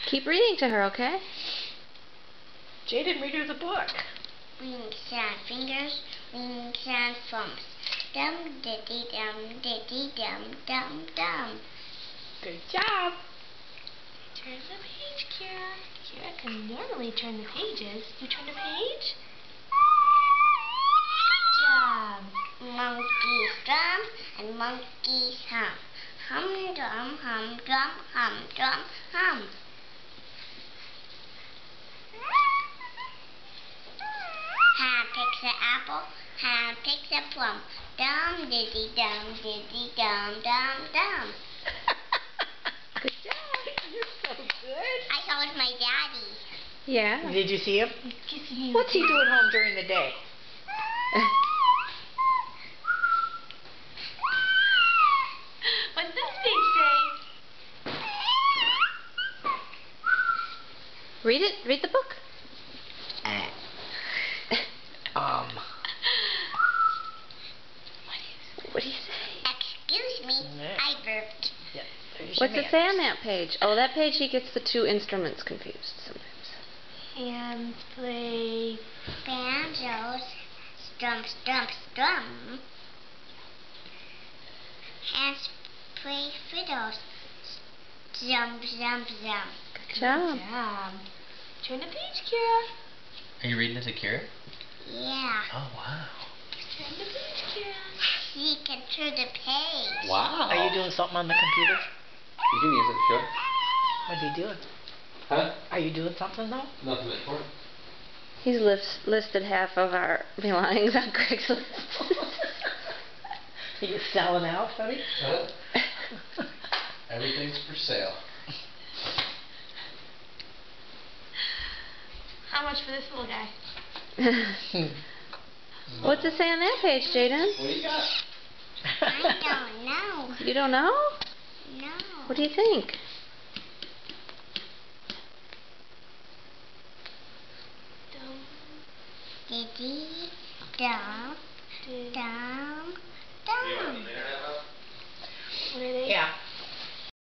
Keep reading to her, okay? Jaden, read her the book. Rings and fingers, rings and thumbs. Dum diddy dum diddy dum dum dum. Good job. Turn the page, Kira. Kira can normally turn the pages. You turn the page? Good job. Monkeys drum and monkeys hum. Hum drum hum drum hum drum hum. Hand picks an apple, hand picks a plum. Dum diddy dum dum dum. Good job. You're so good. I saw with my daddy. Yeah. Did you see him? He's kissing you. What's he doing home during the day? What's this page say? Read it. Read the book. What do you say? Excuse me, Yeah. I burped. Yeah, What's it say on that page? Oh, that page he gets the two instruments confused sometimes. Hands play. Banjos, strum, strum, strum. Hands play fiddles, zum, zum, zum. Good job. Good job. Turn the page, Kira. Are you reading it to Kira? Yeah, Oh, wow. Turn the page, Kira. she can turn the page. Wow. Are you doing something on the computer? You can use it, sure. What are you doing? Huh? Are you doing something though? Nothing important. He's listed half of our belongings on Craigslist. Are you selling out, honey? Huh? Everything's for sale. How much for this little guy? What's it say on that page, Jaden? What do you got? I don't know. You don't know? No. What do you think? Diddy, dum, dum, dum. What are they? Yeah.